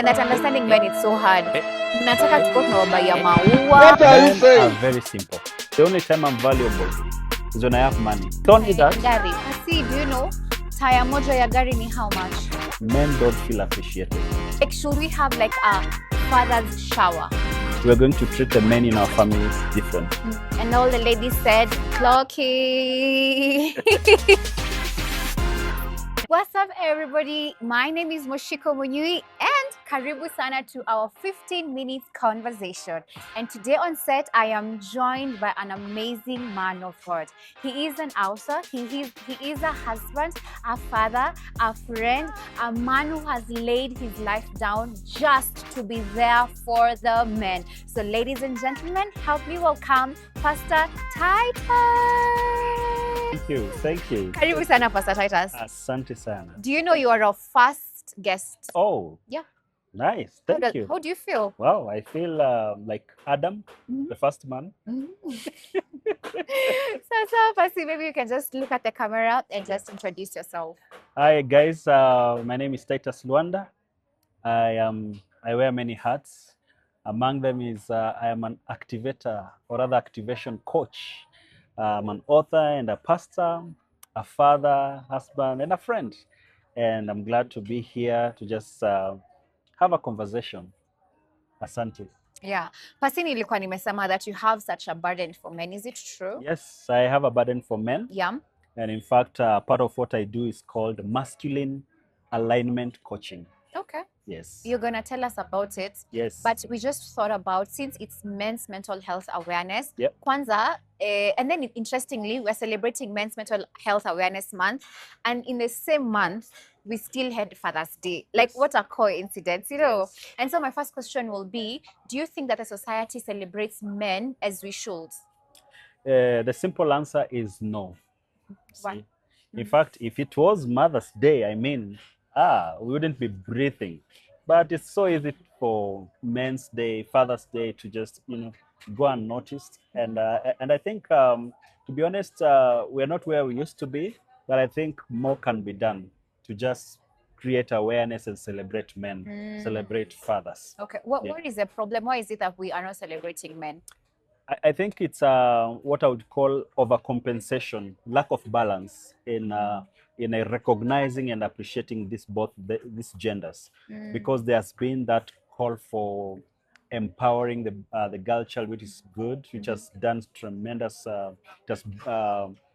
And that understanding men it's so hard. Nataka tuko tunawabaya maua. What are you saying? Men are very simple. The only time I'm valuable is when I have money. Don't need that. Gari. See, do you know? Taya moja ya gari ni how much? Men don't feel appreciated. Like, should we have like a father's shower? We're going to treat the men in our families different. And all the ladies said, Clocky. What's up, everybody? My name is Moshiko Munyui, and karibu sana to our 15 minutes conversation. And today on set, I am joined by an amazing man of God. He is an author, he is a husband, a father, a friend, a man who has laid his life down just to be there for the men. So ladies and gentlemen, help me welcome Pastor Titus. Thank you. Karibu sana, Pastor Titus. Asante sana. Do you know you are our first guest? Oh. Yeah. Nice. Thank you. How do you feel? Wow, I feel like Adam, the first man. So, Pasi, maybe you can just look at the camera and just introduce yourself. Hi, guys. My name is Titus Luanda. I wear many hats. Among them is I am an activator, or rather activation coach. I'm an author and a pastor, a father, husband, and a friend. And I'm glad to be here to just have a conversation. Asante. Yeah. Pasi, nilikuwa nimesema that you have such a burden for men. Is it true? Yes, I have a burden for men. Yeah. And in fact, part of what I do is called masculine alignment coaching. Okay. Yes. You're going to tell us about it. Yes. But we just thought about, since it's men's mental health awareness, yep. Kwanza, and then interestingly, we're celebrating Men's Mental Health Awareness Month. And in the same month, we still had Father's Day. Like, what a coincidence, you know? Yes. And so my first question will be, do you think that the society celebrates men as we should? The simple answer is no. Why? In fact, if it was Mother's Day, we wouldn't be breathing. But it's so easy for Men's Day, Father's Day to just, go unnoticed. And I think, to be honest, we're not where we used to be, but I think more can be done to just create awareness and celebrate men, celebrate fathers. Okay. What is the problem? Why is it that we are not celebrating men? I think it's what I would call overcompensation, lack of balance in recognizing and appreciating these genders, because there's been that call for empowering the girl child, which is good, which has done tremendous.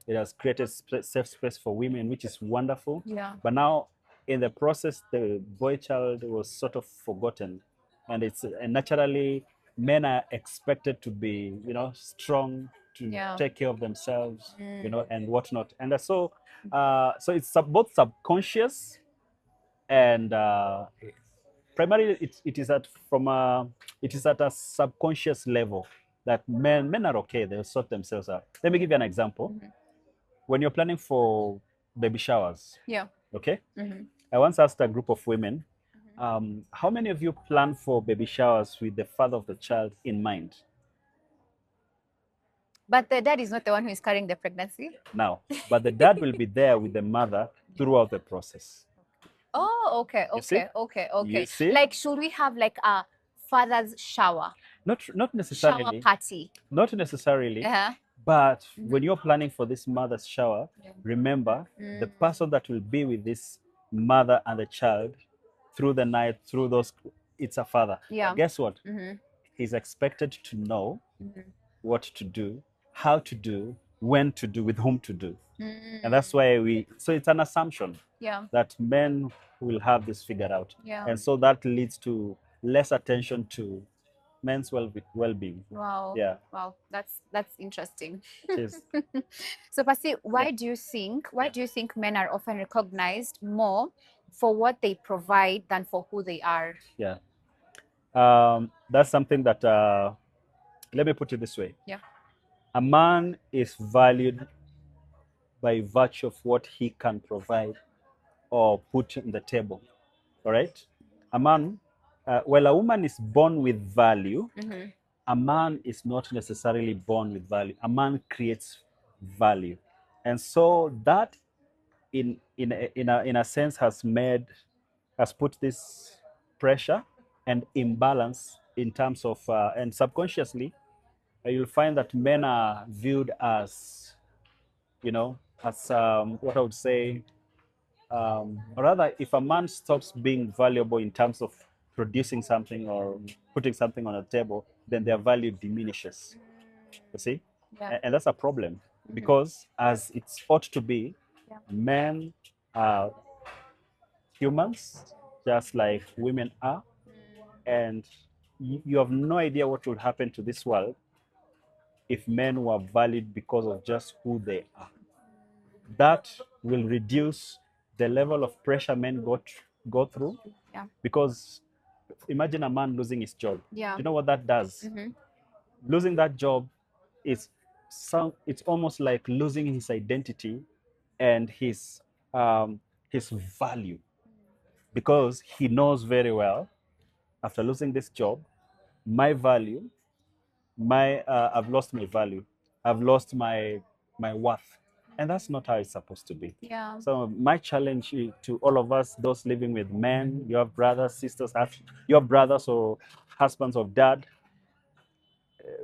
It has created safe space for women, which is wonderful. Yeah. But now, in the process, the boy child was sort of forgotten, and it's naturally. Men are expected to be, strong, to take care of themselves, and whatnot. And so it's both subconscious and primarily it is at a subconscious level that men are okay. They'll sort themselves out. Let me give you an example. When you're planning for baby showers, okay, I once asked a group of women, how many of you plan for baby showers with the father of the child in mind? But the dad is not the one who is carrying the pregnancy? No, but the dad will be there with the mother throughout the process. Oh, okay. You see? Like, should we have like a father's shower? Not necessarily. Shower party? Not necessarily. But when you're planning for this mother's shower, remember the person that will be with this mother and the child through the night, it's a father. Yeah. But guess what? He's expected to know what to do, how to do, when to do, with whom to do. And that's why so it's an assumption that men will have this figured out. Yeah. And so that leads to less attention to men's well-being. Wow. Yeah. Wow. That's interesting. It is. So Pasi, why do you think men are often recognized more for what they provide than for who they are? Yeah. That's something that let me put it this way. Yeah. A man is valued by virtue of what he can provide or put on the table. All right? A man, while a woman is born with value, a man is not necessarily born with value. A man creates value. And so that in a sense has put this pressure and imbalance in terms of, and subconsciously, you'll find that men are viewed as, as what I would say, rather, if a man stops being valuable in terms of producing something or putting something on a table, then their value diminishes. You see? Yeah. And that's a problem because, as it ought to be, Yeah. men are humans, just like women are, and you have no idea what will happen to this world if men were valued because of just who they are. That will reduce the level of pressure men go through. Yeah. Because imagine a man losing his job. Yeah. You know what that does? Losing that job is it's almost like losing his identity and his value, because he knows very well, after losing this job, my value, I've lost my value, I've lost my worth, and that's not how it's supposed to be. Yeah. So my challenge to all of us, those living with men, your brothers, sisters, your brothers or husbands of dad,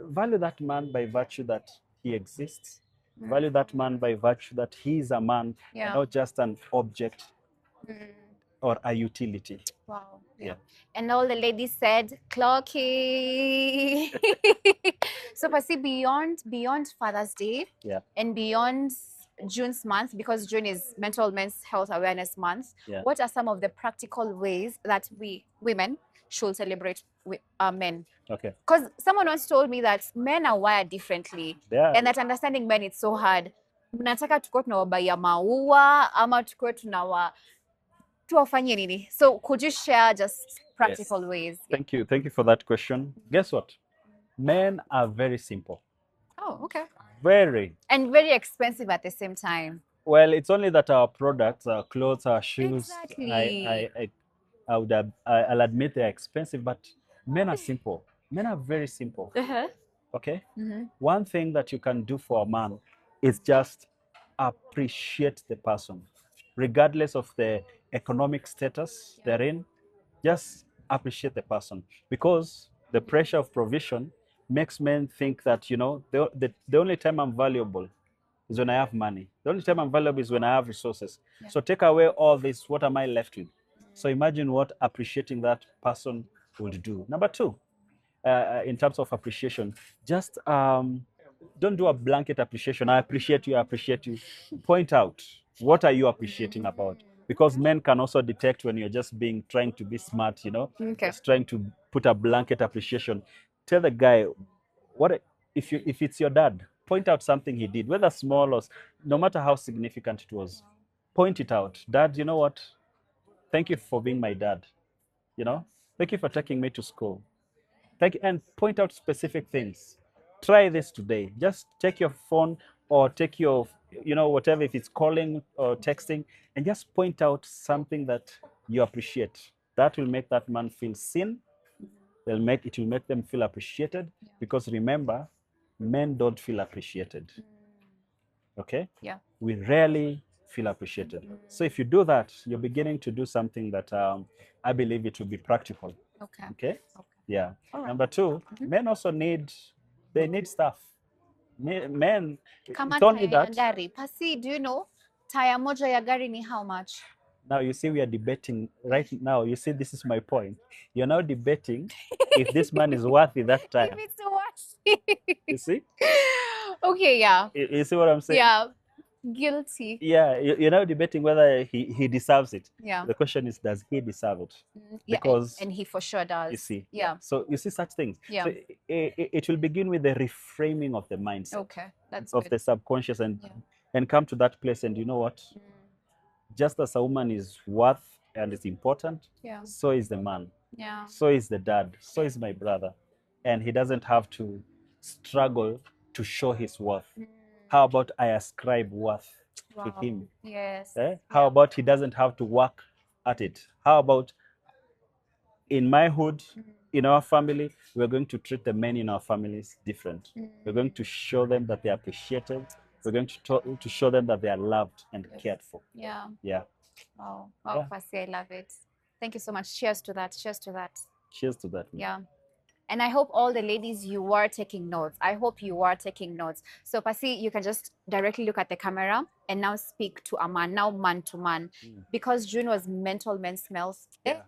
value that man by virtue that he exists. Value that man by virtue that he is a man, and not just an object or a utility. Wow. Yeah. And all the ladies said, clocky. So, Pasi, beyond Father's Day, Yeah. and beyond June's month, because June is Mental Men's Health Awareness Month, Yeah. what are some of the practical ways that we women should celebrate with our men? Okay. Because someone once told me that men are wired differently, Yeah. and that understanding men is so hard. Mnataka tukuwe tunawabaia maua ama tukuwe tuwafanyie nini? So could you share just practical ways? Thank you. Thank you for that question. Guess what? Men are very simple. Oh, okay. Very. And very expensive at the same time. Well, it's only that our products, our clothes, our shoes, Exactly. I'll admit they're expensive, but men are simple. Men are very simple. Okay? One thing that you can do for a man is just appreciate the person, regardless of the economic status they're in. Just appreciate the person, because the pressure of provision makes men think that, the only time I'm valuable is when I have money. The only time I'm valuable is when I have resources. So take away all this, what am I left with? So imagine what appreciating that person would do. Number two, in terms of appreciation, just don't do a blanket appreciation. I appreciate you, I appreciate you. Point out, what are you appreciating about? Because men can also detect when you're just trying to be smart, just trying to put a blanket appreciation. Tell the guy, if it's your dad, point out something he did, whether small or no matter how significant it was. Point it out. Dad, you know what? Thank you for being my dad. Thank you for taking me to school. And point out specific things. Try this today. Just take your phone or take your, whatever, if it's calling or texting, and just point out something that you appreciate. That will make that man feel seen. It will make them feel appreciated, because remember, men don't feel appreciated. Okay? Yeah. We rarely feel appreciated. So if you do that, you're beginning to do something that I believe it will be practical. Okay? Yeah. Right. Number two, men also need stuff. Men, Kama it's only taya ya that. gari. Pasi, do you know taya moja ya gari ni how much? Now you see, we are debating right now. You see, this is my point. You're now debating if this man is worthy that time. If it's worthy. You see? Okay, yeah. You see what I'm saying? Yeah. Guilty. Yeah, you're now debating whether he deserves it. Yeah. The question is, does he deserve it? Yeah, Because and he for sure does. you see. Yeah. So you see such things. Yeah. So it will begin with the reframing of the mindset. Okay, that's of good. the subconscious, and come to that place. And you know what? Just as a woman is worth and is important, so is the man. Yeah. So is the dad. So is my brother. And he doesn't have to struggle to show his worth. How about I ascribe worth to him? Yes. How about he doesn't have to work at it? How about in my hood, in our family, we're going to treat the men in our families different. We're going to show them that they're appreciated. We're going to show them that they are loved and cared for. Yeah. Yeah. Wow. Wow, Pasi, I love it. Thank you so much. Cheers to that. Cheers to that. Cheers to that. Yeah. And I hope all the ladies, you are taking notes. I hope you are taking notes. So Pasi, you can just directly look at the camera and now speak to a man, now man to man. Because June was mental men smells. Yeah.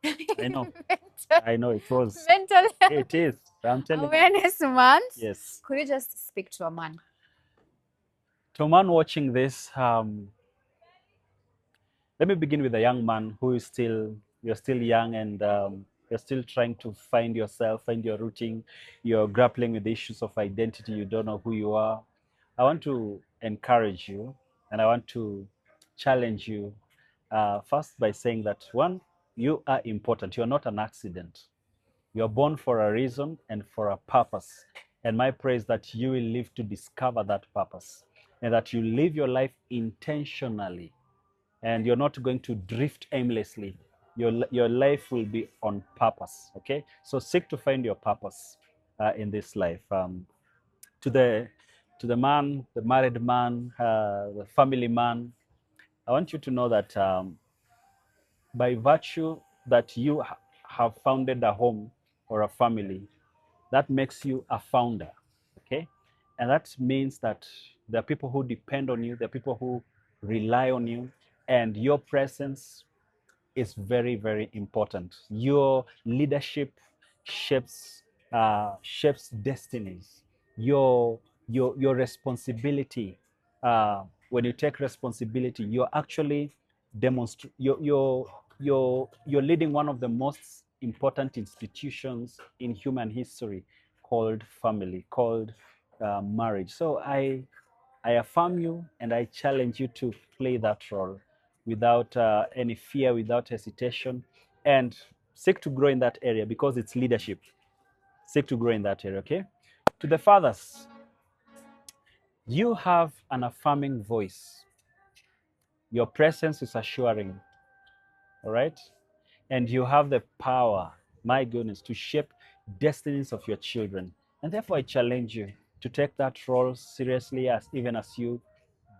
I know. Mental, I know it was. mental It is. I'm telling you. awareness month. Yes. Could you just speak to a man? To a man watching this, let me begin with a young man who is still, you're still young and you're still trying to find yourself, find your rooting. You're grappling with the issues of identity. You don't know who you are. I want to encourage you and I want to challenge you first by saying that one, you are important. You're not an accident. You're born for a reason and for a purpose. And my prayer is that you will live to discover that purpose and that you live your life intentionally and you're not going to drift aimlessly. Your life will be on purpose. Okay, so seek to find your purpose in this life. To the man, the married man, the family man, I want you to know that by virtue that you have founded a home or a family, that makes you a founder. Okay, and that means that there are people who depend on you, there are people who rely on you, and your presence is very, very important. Your leadership shapes destinies. Your responsibility. When you take responsibility, you're actually you're leading one of the most important institutions in human history, called family, called marriage. So I affirm you and I challenge you to play that role without any fear, without hesitation, and seek to grow in that area because it's leadership. Seek to grow in that area, okay? To the fathers, you have an affirming voice. Your presence is assuring, all right? And you have the power, my goodness, to shape destinies of your children. And therefore, I challenge you to take that role seriously, even as you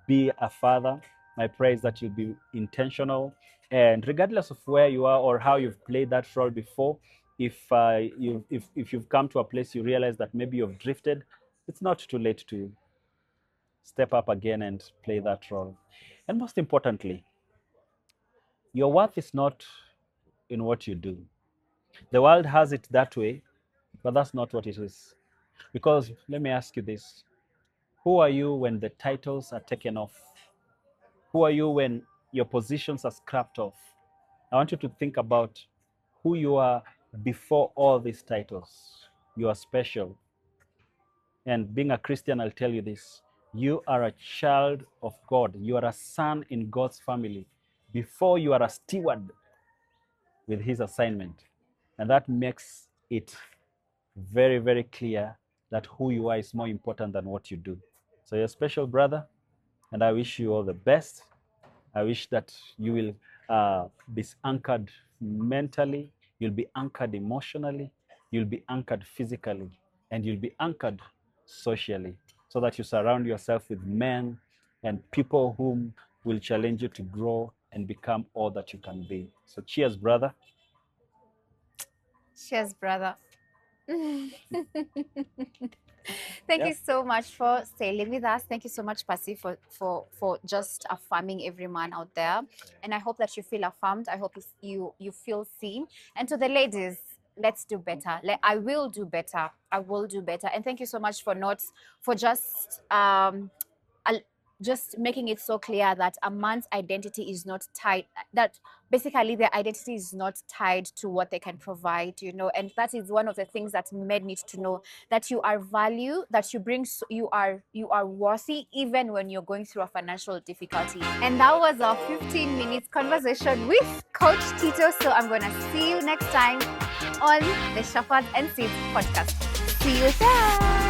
be a father. My prayer is that you'll be intentional, and regardless of where you are or how you've played that role before, if you've come to a place you realize that maybe you've drifted, it's not too late to step up again and play that role. And most importantly, your worth is not in what you do. The world has it that way, but that's not what it is. Because let me ask you this: who are you when the titles are taken off? Who are you when your positions are scrapped off? I want you to think about who you are before all these titles. You are special. And being a Christian, I'll tell you this: you are a child of God. You are a son in God's family before you are a steward with his assignment. And that makes it very, very clear that who you are is more important than what you do. So you're a special brother, and I wish you all the best. I wish that you will be anchored mentally, you'll be anchored emotionally, you'll be anchored physically, and you'll be anchored socially, so that you surround yourself with men and people whom will challenge you to grow and become all that you can be. So cheers, brother. Cheers, brother. Thank you so much for sailing with us. Thank you so much, Pasi, for just affirming every man out there. And I hope that you feel affirmed. I hope you feel seen. And to the ladies, let's do better. I will do better. I will do better. And thank you so much for just making it so clear that a man's identity is not tied, that basically their identity is not tied to what they can provide, and that is one of the things that men need to know, that you are value, that you are worthy even when you're going through a financial difficulty. And that was our 15 minutes conversation with Coach Tito. So I'm going to see you next time on the Shepherds and Seeds podcast. See you there.